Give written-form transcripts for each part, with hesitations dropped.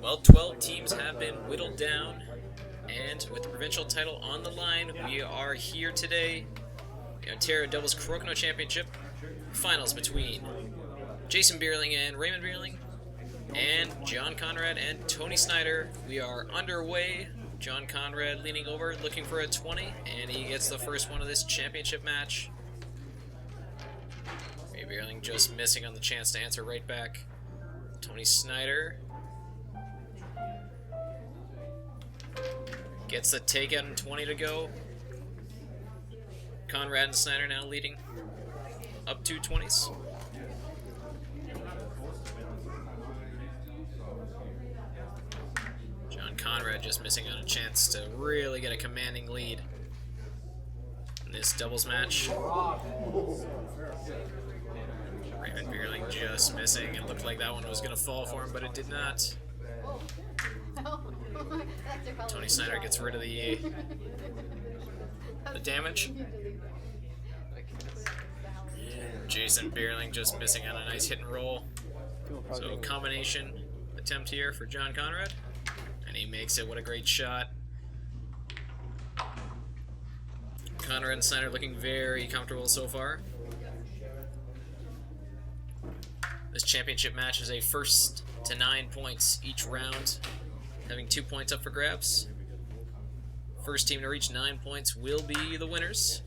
Well, 12 teams have been whittled down, and with the provincial title on the line, we are here today. The Ontario Doubles Crokinole Championship finals between Jason Beierling and Raymond Beierling, and John Conrad and Tony Snyder. We are underway. John Conrad leaning over, looking for a 20, and he gets the first one of this championship match. Ray Beierling just missing on the chance to answer right back. Tony Snyder gets the takeout and 20 to go. Conrad and Snyder now leading up to 20s. John Conrad just missing on a chance to really get a commanding lead in this doubles match. Raymond Beierling just missing. It looked like that one was going to fall for him, but it did not. Tony Snyder gets rid of the damage. Jason Beierling just missing on a nice hit and roll. So combination attempt here for John Conrad. And he makes it. What a great shot. Conrad and Snyder looking very comfortable so far. This championship match is a first to 9 points each round, having 2 points up for grabs. First team to reach 9 points will be the winners.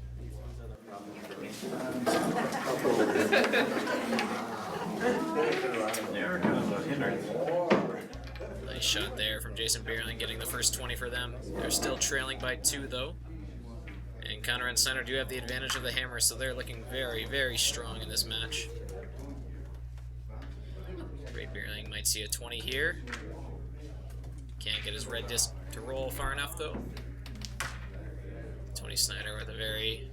Nice shot there from Jason Beierling, getting the first 20 for them. They're still trailing by 2 though. And Conrad and Snyder do have the advantage of the hammer, so they're looking very, very strong in this match. Ray Beierling might see a 20 here. Can't get his red disc to roll far enough though. Tony Snyder with a very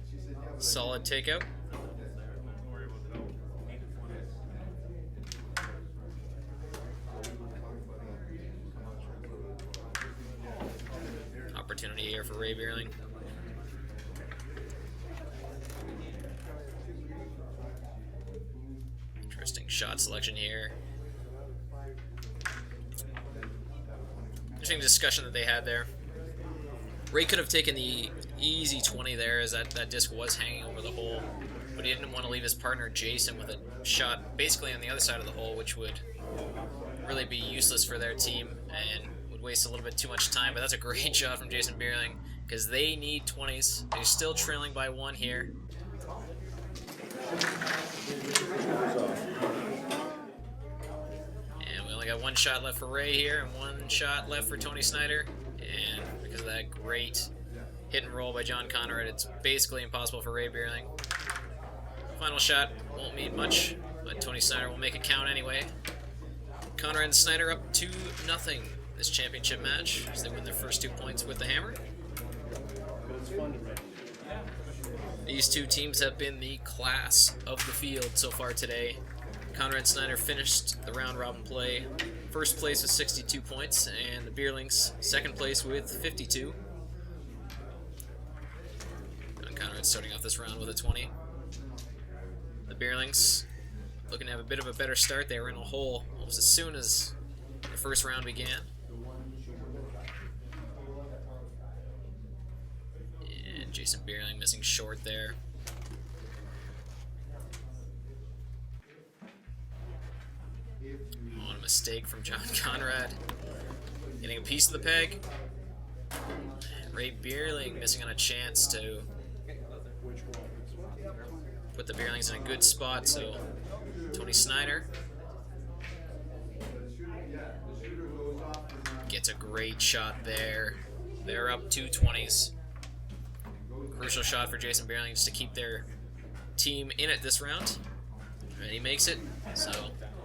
solid takeout. Opportunity here for Ray Beierling. Interesting shot selection here. Interesting discussion that they had there. Ray could have taken the easy 20 there, as that disc was hanging over the hole, but he didn't want to leave his partner Jason with a shot basically on the other side of the hole, which would really be useless for their team and would waste a little bit too much time. But that's a great shot from Jason Beierling, because they need 20s. They're still trailing by 1 here. And we only got 1 shot left for Ray here and 1 shot left for Tony Snyder. And because of that great hit and roll by John Conrad, it's basically impossible for Ray Beierling. Final shot won't mean much, but Tony Snyder will make it count anyway. Conrad and Snyder up 2-0 this championship match as they win their first 2 points with the hammer. These 2 teams have been the class of the field so far today. Conrad and Snyder finished the round robin play first place with 62 points, and the Beierlings second place with 52. John Conrad starting off this round with a 20. The Beierlings looking to have a bit of a better start. They were in a hole almost as soon as the first round began. And Jason Beierling missing short there. Oh, and a mistake from John Conrad. Getting a piece of the peg. And Ray Beierling missing on a chance to put the Beierlings in a good spot, so Tony Snyder gets a great shot there. They're up 2 20s. Crucial shot for Jason Beierling just to keep their team in it this round. And he makes it. So,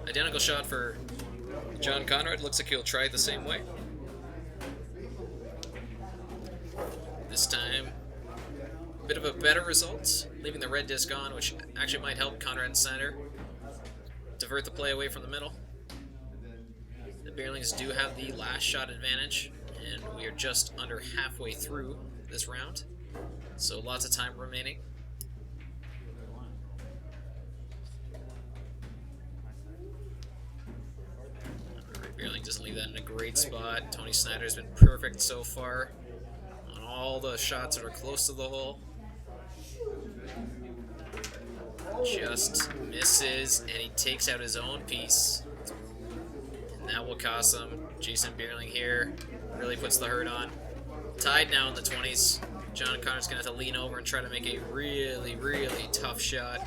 identical shot for John Conrad. Looks like he'll try it the same way. This time, a bit of a better result, leaving the red disc on, which actually might help Conrad and Snyder divert the play away from the middle. The Beierlings do have the last shot advantage, and we are just under halfway through this round, so lots of time remaining. Beierling doesn't leave that in a great spot. Tony Snyder's been perfect so far on all the shots that are close to the hole. Just misses, and he takes out his own piece. And that will cost him. Jason Beierling here really puts the hurt on. Tied now in the 20s. John Conrad's going to have to lean over and try to make a really, really tough shot.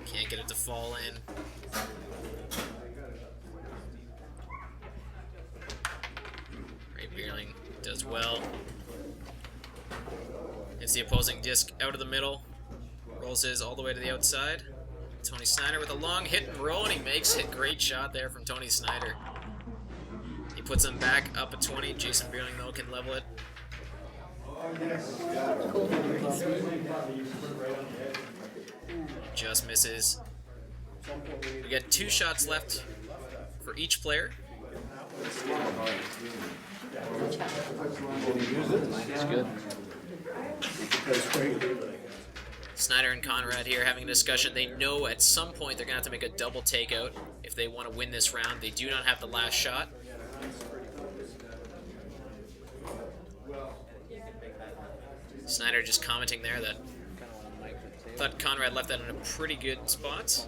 Can't get it to fall in. Ray Beierling does well. Hits the opposing disc out of the middle. Rolls his all the way to the outside. Tony Snyder with a long hit and roll, and he makes it. Great shot there from Tony Snyder. He puts him back up at 20. Jason Beierling, though, can level it. Just misses. We got 2 shots left for each player. That's good. Snyder and Conrad here having a discussion. They know at some point they're going to have to make a double takeout if they want to win this round. They do not have the last shot. Snyder just commenting there that thought Conrad left that in a pretty good spot.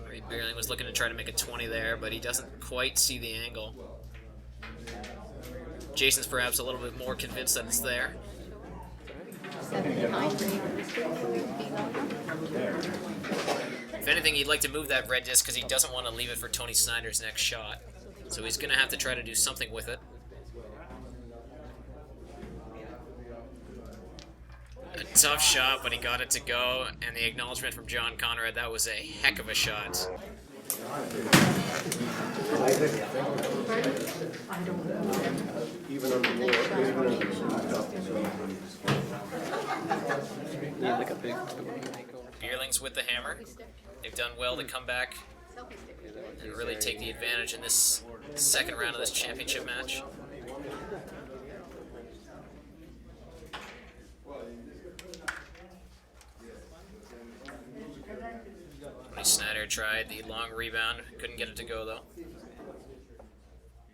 Ray Beierling was looking to try to make a 20 there, but he doesn't quite see the angle. Jason's perhaps a little bit more convinced that it's there. If anything, he'd like to move that red disc because he doesn't want to leave it for Tony Snyder's next shot. So he's going to have to try to do something with it. A tough shot, but he got it to go. And the acknowledgement from John Conrad, that was a heck of a shot. Beierling's with the hammer. They've done well to come back and really take the advantage in this second round of this championship match. Snyder tried the long rebound, couldn't get it to go though.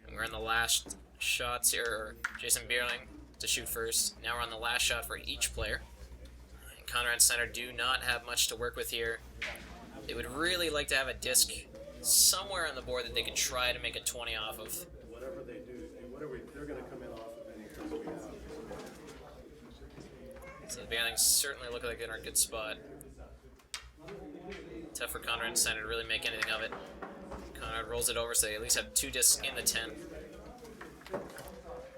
And we're in the last shots here. Jason Beierling to shoot first. Now we're on the last shot for each player. And Conrad and Snyder do not have much to work with here. They would really like to have a disc somewhere on the board that they could try to make a 20 off of. Whatever they do, they're going to come in off of anything we have. So the Beierlings certainly look like they're in a good spot. Tough for Conrad and Snyder to really make anything of it. Conrad rolls it over so they at least have 2 discs in the 10.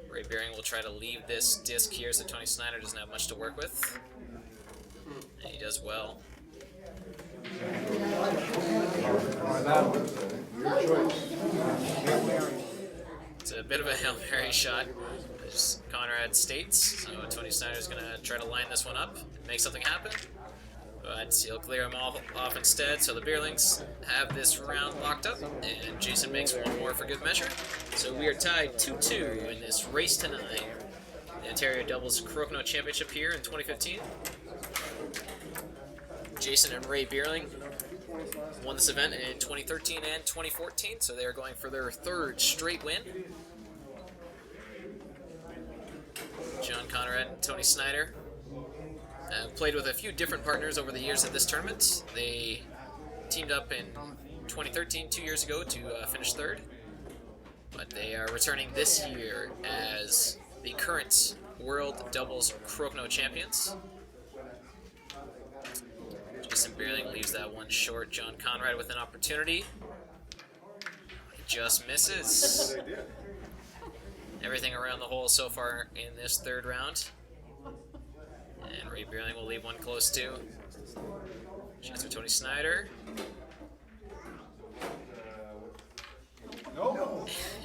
Ray Beierling will try to leave this disc here so Tony Snyder doesn't have much to work with. And he does well. It's a bit of a Hail Mary shot, as Conrad states. So Tony Snyder's going to try to line this one up and make something happen. But he'll clear them all off instead, so the Beierlings have this round locked up, and Jason makes one more for good measure. So we are tied 2-2 in this race to 9. The Ontario Doubles Crokinole Championship here in 2015. Jason and Ray Beierling won this event in 2013 and 2014, so they are going for their 3rd straight win. John Conrad and Tony Snyder played with a few different partners over the years at this tournament. They teamed up in 2013, 2 years ago, to finish 3rd. But they are returning this year as the current World Doubles Crokinole Champions. Jason Beierling leaves that one short. John Conrad with an opportunity. He just misses. Everything around the hole so far in this 3rd round. And Ray Beierling will leave one close too. Chance for Tony Snyder.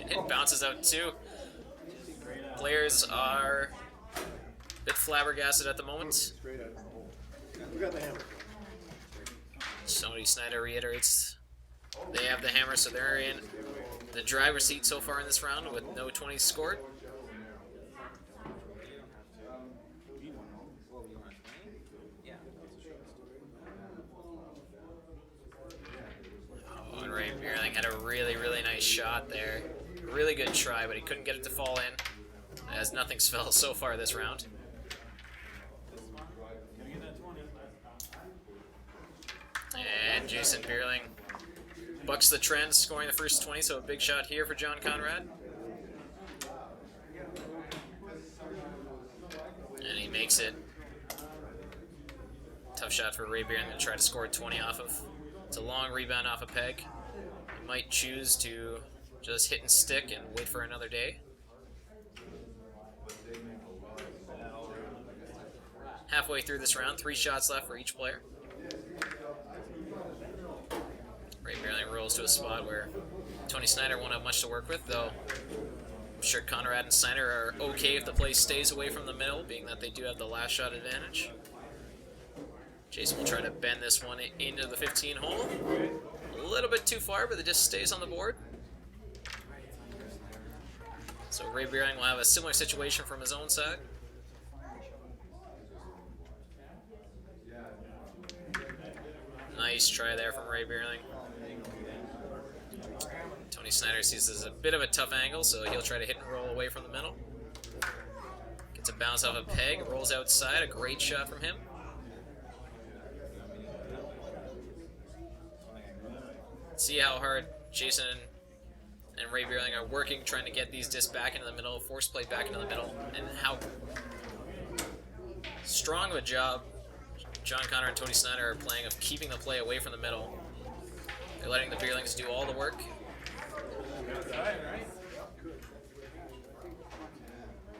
It bounces out too. Players are a bit flabbergasted at the moment. Tony Snyder reiterates they have the hammer, so they're in the driver's seat so far in this round with no 20s scored. Really, really nice shot there. Really good try, but he couldn't get it to fall in, as nothing's fell so far this round. And Jason Beierling bucks the trend, scoring the first 20, so a big shot here for John Conrad. And he makes it. Tough shot for Ray Beierling to try to score 20 off of. It's a long rebound off a peg. He might choose to just hit and stick and wait for another day. Halfway through this round, 3 shots left for each player. Ray Beierling rolls to a spot where Tony Snyder won't have much to work with, though I'm sure Conrad and Snyder are okay if the play stays away from the middle, being that they do have the last shot advantage. Jason will try to bend this one into the 15 hole. A little bit too far, but it just stays on the board. So Ray Beierling will have a similar situation from his own side. Nice try there from Ray Beierling. Tony Snyder sees this as a bit of a tough angle, so he'll try to hit and roll away from the middle. Gets a bounce off a peg, rolls outside, a great shot from him. See how hard Jason and Ray Beierling are working, trying to get these discs back into the middle, force play back into the middle, and how strong of a job John Conrad and Tony Snyder are playing of keeping the play away from the middle. They're letting the Beierlings do all the work.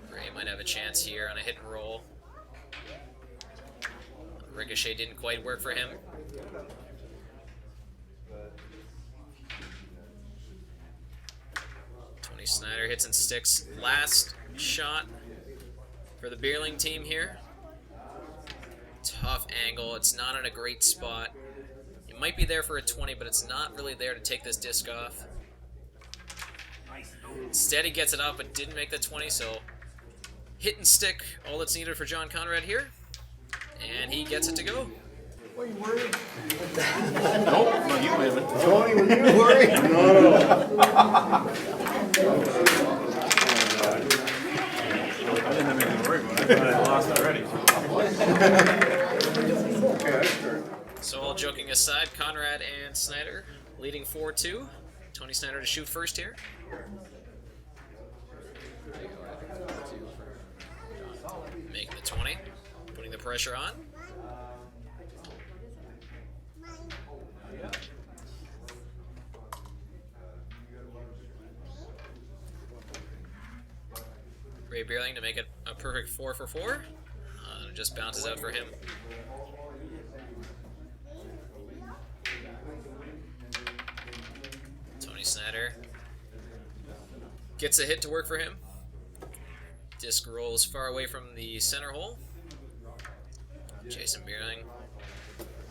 Ray might have a chance here on a hit and roll. Ricochet didn't quite work for him. Tony Snyder hits and sticks. Last shot for the Beierling team here. Tough angle. It's not in a great spot. It might be there for a 20, but it's not really there to take this disc off. Instead, he gets it off, but didn't make the 20, so hit and stick, all that's needed for John Conrad here. And he gets it to go. Are you worried? Nope, no, you haven't. Tony, were you worried? No. I didn't have anything to worry about. I thought I lost already. So all joking aside, Conrad and Snyder leading 4-2. Tony Snyder to shoot first here. Making the 20, putting the pressure on. Ray Beierling to make it a perfect 4 for 4. It just bounces out for him. Tony Snyder gets a hit to work for him. Disc rolls far away from the center hole. Jason Beierling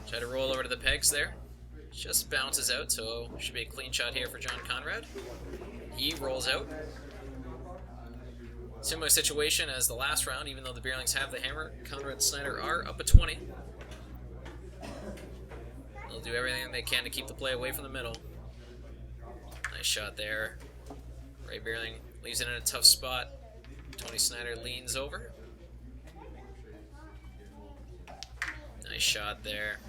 try to roll over to the pegs there. Just bounces out, so should be a clean shot here for John Conrad. He rolls out. Similar situation as the last round, even though the Beierlings have the hammer, Conrad and Snyder are up at 20. They'll do everything they can to keep the play away from the middle. Nice shot there. Ray Beierling leaves it in a tough spot. Tony Snyder leans over. Nice shot there.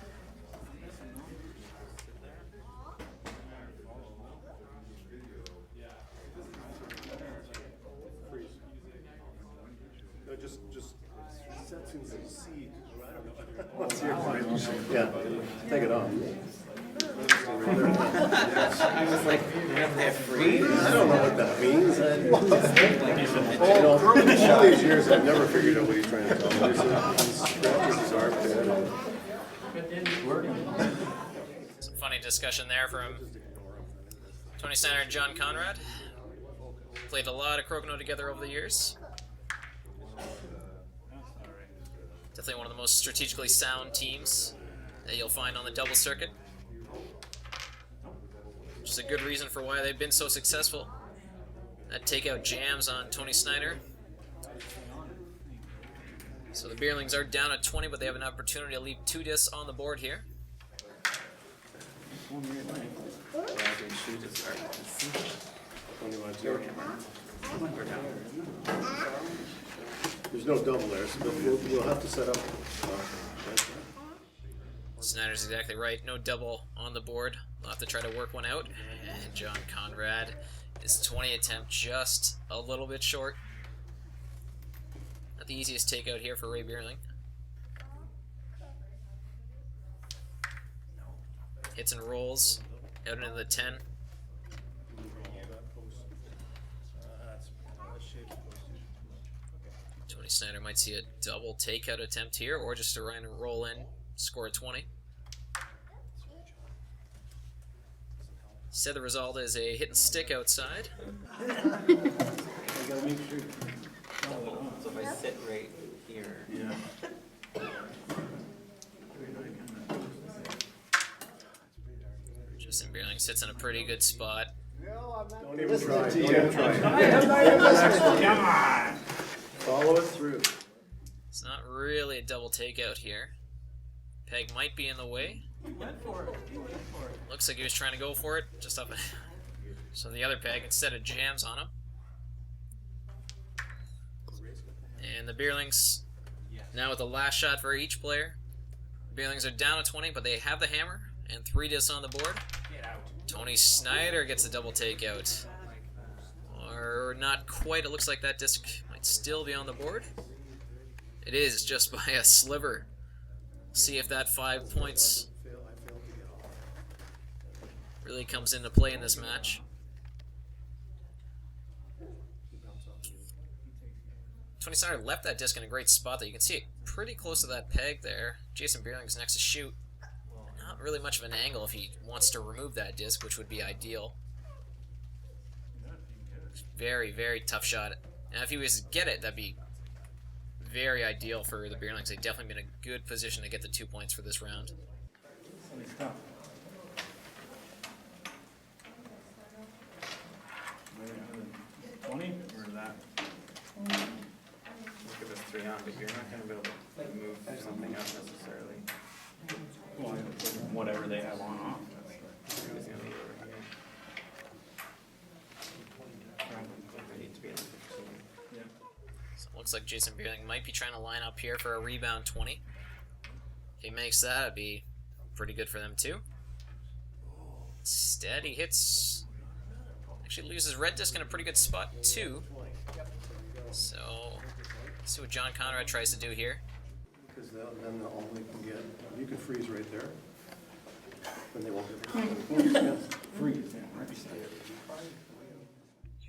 No, just set things in seed. I don't know. What's your point? Yeah, take it off. I was like, you have that free? I don't know what that means. You know, all these years, I've never figured out what he's trying to tell me. This is armpit. Some funny discussion there from Tony Snyder and John Conrad. Played a lot of Crokinole together over the years. Definitely one of the most strategically sound teams that you'll find on the double circuit. Which is a good reason for why they've been so successful at takeout jams on Tony Snyder. So the Beierlings are down at 20, but they have an opportunity to leave 2 discs on the board here. There's no double there, so we'll have to set up. Snyder's exactly right. No double on the board. We'll have to try to work one out. And John Conrad, his 20 attempt just a little bit short. Not the easiest takeout here for Ray Beierling. Hits and rolls out into the 10. Tony Snyder might see a double takeout attempt here, or just to run and roll in, score a 20. Instead, the result is a hit and stick outside. I gotta make sure. So if I sit right here. Yeah. Justin Beierling sits in a pretty good spot. Don't even try. Don't even try. Come on! Follow it through. It's not really a double takeout here. Peg might be in the way. Looks like he was trying to go for it, just up. So the other peg instead of jams on him. And the Beierlings now with the last shot for each player. Beierlings are down at 20, but they have the hammer and 3 discs on the board. Tony Snyder gets the double takeout. Or not quite. It looks like that disc might still be on the board. It is just by a sliver. See if that 5 points really comes into play in this match. Tony Snyder left that disc in a great spot there. You can see it pretty close to that peg there. Jason Beierling's next to shoot. Not really much of an angle if he wants to remove that disc, which would be ideal. Very, very tough shot. And if he was to get it, that'd be very ideal for the Beierlings. They'd definitely be in a good position to get the 2 points for this round. 20 or that? Give us 3 on, but you're not going to be able to move something up necessarily. Well, whatever they have on off. It's gonna be over here. I need to be on 15. Yeah. So it looks like Jason Beierling might be trying to line up here for a rebound 20. If he makes that, it'd be pretty good for them too. Instead, he hits... Actually loses red disc in a pretty good spot too. So, let's see what John Conrad tries to do here. Because then they'll only can get, you can freeze right there. Then they won't get Freeze, yeah, right.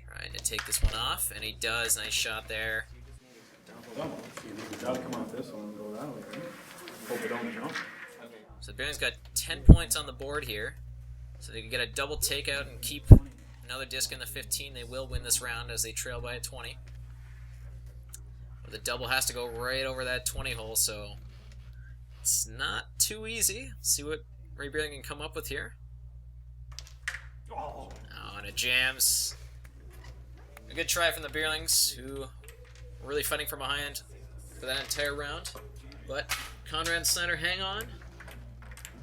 Trying to take this one off, and he does. Nice shot there. Double. You gotta come off this one and go that way, right? Hope it don't jump. So Beierling's got 10 points on the board here. So they can get a double takeout and keep another disc in the 15. They will win this round as they trail by a 20. But the double has to go right over that 20 hole, so it's not too easy. Let's see what Ray Beierling can come up with here. Oh, and it jams. A good try from the Beierlings, who were really fighting from behind for that entire round. But Conrad and Snyder hang on.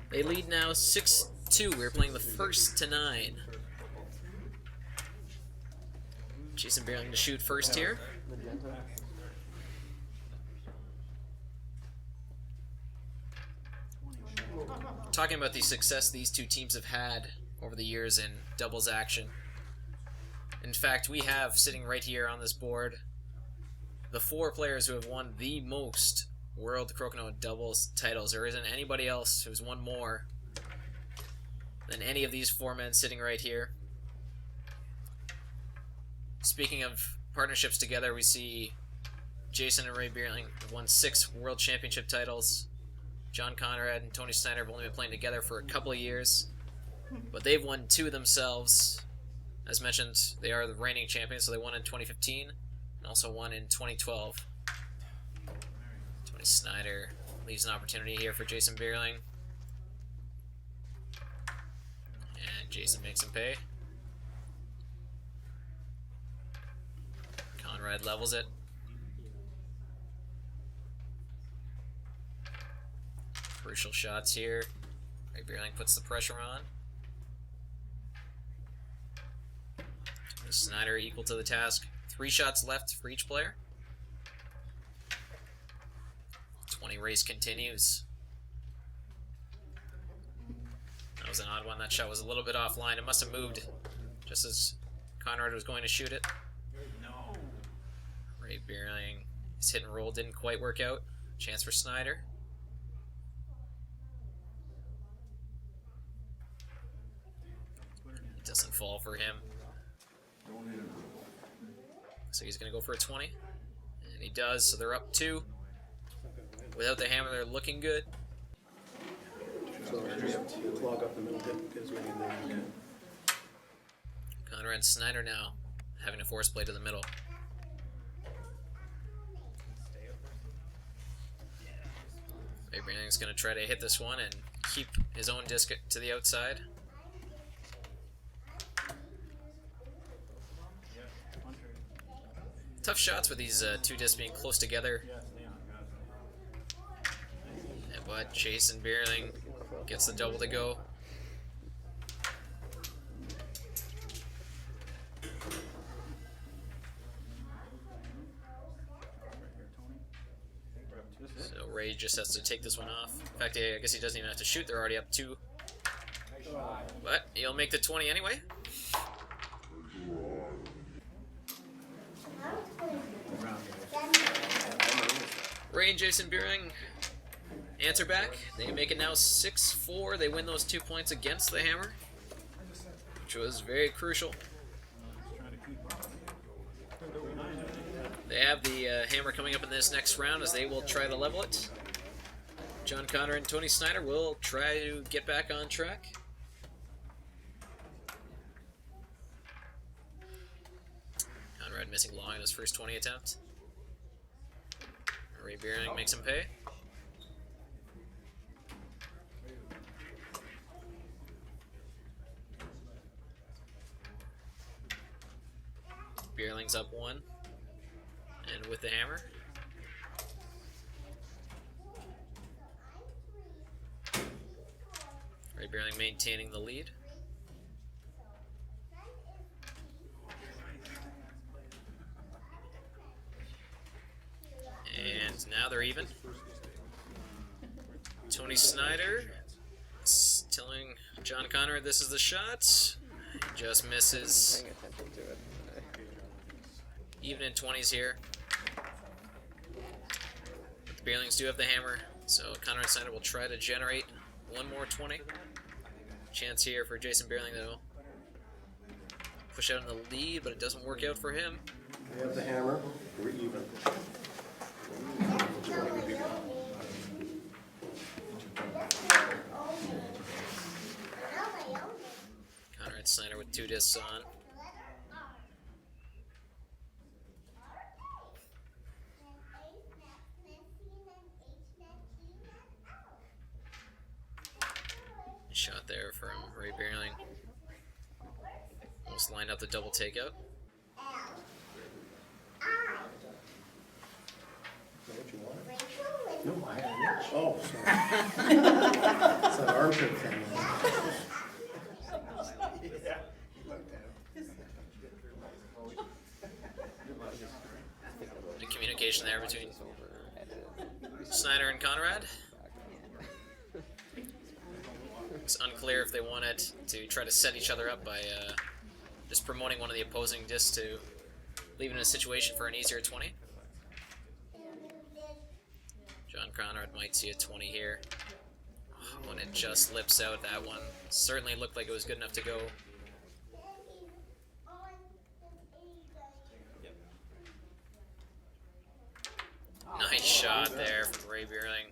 They lead now 6-2. We're playing the first to 9. Jason Beierling to shoot first here. Talking about the success these two teams have had over the years in doubles action. In fact, we have sitting right here on this board the 4 players who have won the most World Crokinole doubles titles. There isn't anybody else who's won more than any of these 4 men sitting right here. Speaking of partnerships together, we see Jason and Ray Beierling have won 6 World Championship titles. John Conrad and Tony Snyder have only been playing together for a couple of years, but they've won 2 themselves. As mentioned, they are the reigning champions, so they won in 2015 and also won in 2012. Tony Snyder leaves an opportunity here for Jason Beierling. And Jason makes him pay. Conrad levels it. Crucial shots here. Ray Beierling puts the pressure on. Snyder equal to the task. 3 shots left for each player. 20 race continues. That was an odd one. That shot was a little bit offline. It must have moved just as Conrad was going to shoot it. No. Ray Beierling, his hit and roll didn't quite work out. Chance for Snyder. It doesn't fall for him. So he's going to go for a 20. And he does, so they're up 2. Without the hammer, they're looking good. So just clog up the middle, get as many in there as you can. Conrad and Snyder now having to force play to the middle. Ray Beierling's going to try to hit this one and keep his own disc to the outside. Tough shots with these 2 discs being close together. But Jason Beierling gets the double to go. So Ray just has to take this one off. In fact, I guess he doesn't even have to shoot. They're already up 2. But he'll make the 20 anyway. Ray and Jason Beierling answer back. They make it now 6-4. They win those 2 points against the hammer, which was very crucial. They have the hammer coming up in this next round as they will try to level it. John Conrad and Tony Snyder will try to get back on track. Conrad missing long in his first 20 attempt. Ray Beierling makes him pay. Beierling's up 1. And with the hammer. Ray Beierling maintaining the lead. And now they're even. Tony Snyder is telling John Conrad this is the shot. He just misses. Even in 20s here. But the Beierlings do have the hammer, so Conrad Snyder will try to generate one more 20. Chance here for Jason Beierling, though. Push out in the lead, but it doesn't work out for him. We have the hammer. We're even. Conrad Snyder with 2 discs on. Shot there from Ray Beierling. Almost lined up the double takeout. No, I had Oh, sorry. It's an armpit thing. The communication there between Snyder and Conrad. It's unclear if they wanted to try to set each other up by just promoting one of the opposing discs to leave it in a situation for an easier 20. John Conrad might see a 20 here. Oh, when it just lips out, that one certainly looked like it was good enough to go. Nice shot there from Ray Beierling.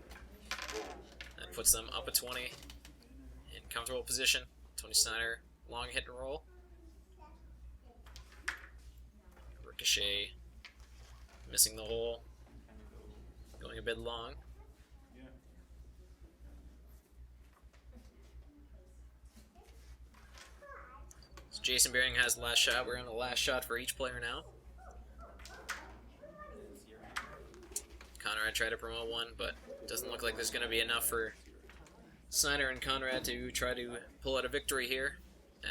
That puts them up a 20. In comfortable position. Tony Snyder, long hit and roll. Ricochet, missing the hole. Going a bit long. So Jason Beierling has the last shot. We're on the last shot for each player now. Conrad tried to promote one, but it doesn't look like there's going to be enough for Snyder and Conrad to try to pull out a victory here,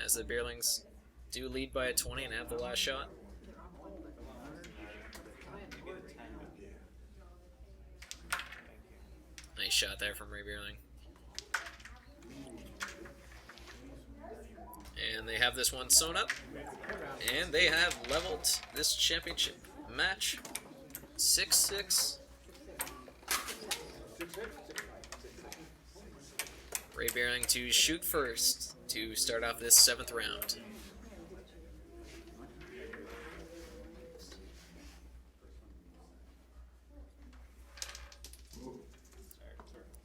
as the Beierlings do lead by a 20 and have the last shot. Nice shot there from Ray Beierling. And they have this one sewn up. And they have leveled this championship match 6-6. Ray Beierling to shoot first to start off this 7th round.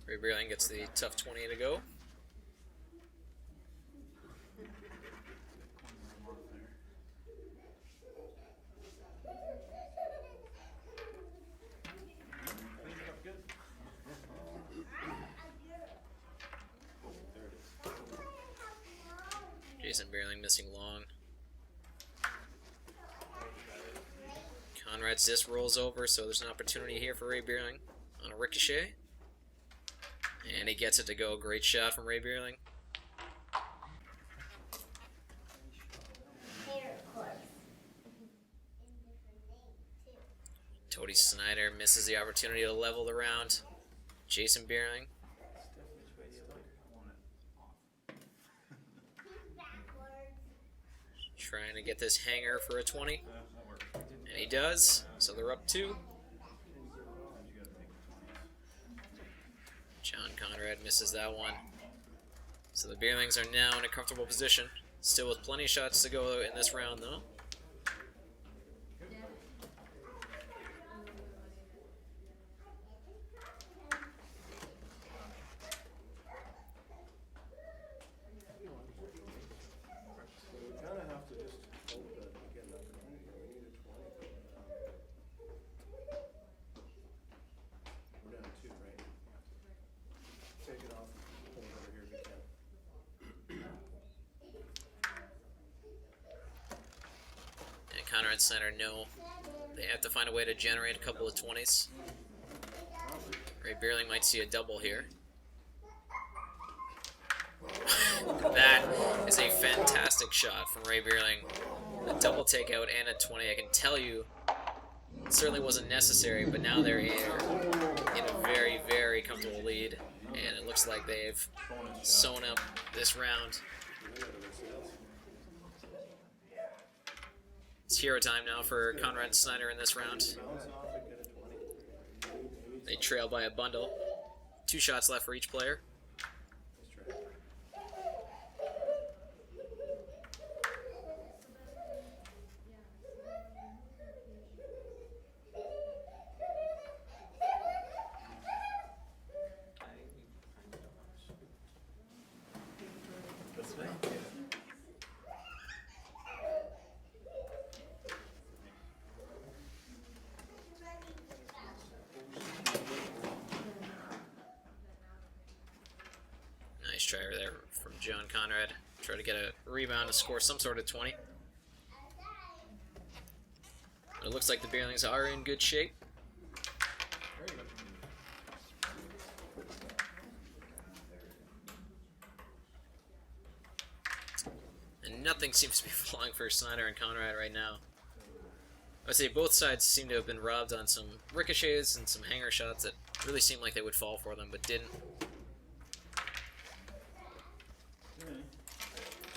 Ray Beierling gets the tough 20 to go. Jason Beierling missing long. Conrad's disc rolls over, so there's an opportunity here for Ray Beierling on a ricochet. And he gets it to go. Great shot from Ray Beierling. Snyder misses the opportunity to level the round. Jason Beierling. Trying to get this hanger for a 20. And he does, so they're up 2. John Conrad misses that one. So the Beierlings are now in a comfortable position. Still with plenty of shots to go in this round, though. Conrad and Snyder know they have to find a way to generate a couple of 20s. Ray Beierling might see a double here. That is a fantastic shot from Ray Beierling. A double takeout and a 20. I can tell you it certainly wasn't necessary, but now they're in a very, very comfortable lead. And it looks like they've sewn up this round. It's hero time now for Conrad and Snyder in this round. They trail by a bundle. 2 shots left for each player. Nice try there from John Conrad. Try to get a rebound to score some sort of 20. But it looks like the Beierlings are in good shape. And nothing seems to be falling for Snyder and Conrad right now. I would say both sides seem to have been robbed on some ricochets and some hanger shots that really seemed like they would fall for them, but didn't.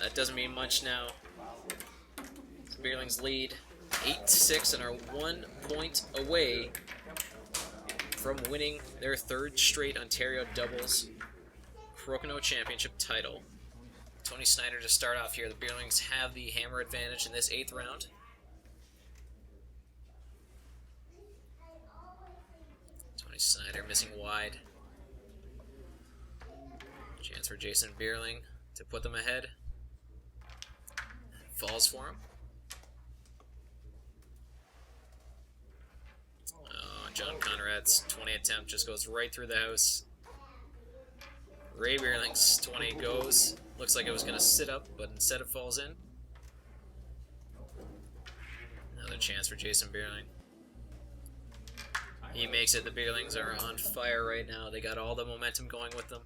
That doesn't mean much now. The Beierlings lead 8-6 and are 1 point away from winning their 3rd straight Ontario Doubles Crokinole Championship title. Tony Snyder to start off here. The Beierlings have the hammer advantage in this 8th round. Tony Snyder missing wide. Chance for Jason Beierling to put them ahead. Falls for him. Oh, John Conrad's 20 attempt just goes right through the house. Ray Beierling's 20 goes. Looks like it was going to sit up, but instead it falls in. Another chance for Jason Beierling. He makes it. The Beierlings are on fire right now. They got all the momentum going with them.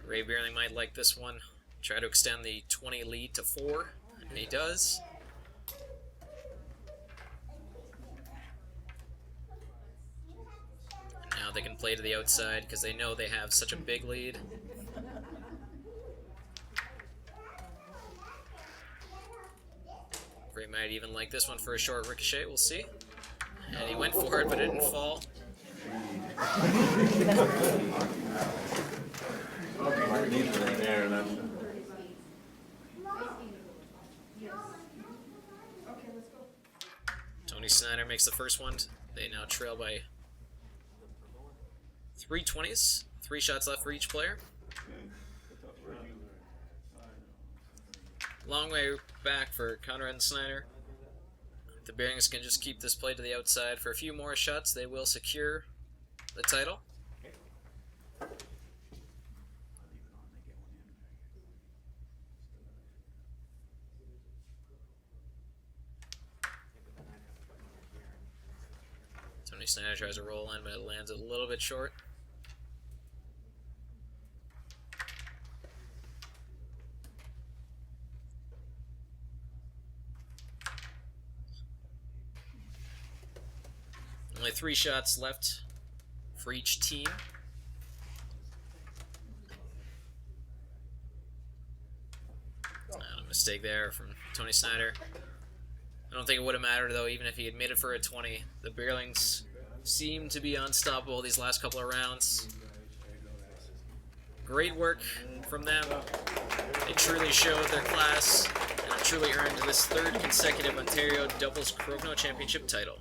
Ray Beierling might like this one. try to extend the 20 lead to 4, and he does. Now they can play to the outside because they know they have such a big lead. Gray might even like this one for a short ricochet, we'll see. And he went for it, but it didn't fall. Tony Snyder makes the first one. They now trail by 3 20s. 3 shots left for each player. Long way back for Conrad and Snyder. If the Beierlings can just keep this play to the outside for a few more shots, they will secure the title. Tony Snyder tries to roll in, but it lands a little bit short. Only 3 shots left for each team. A mistake there from Tony Snyder. I don't think it would have mattered, though, even if he had made it for a 20. The Beierlings seem to be unstoppable these last couple of rounds. Great work from them. They truly showed their class and have truly earned this 3rd consecutive Ontario Doubles Crokinole Championship title.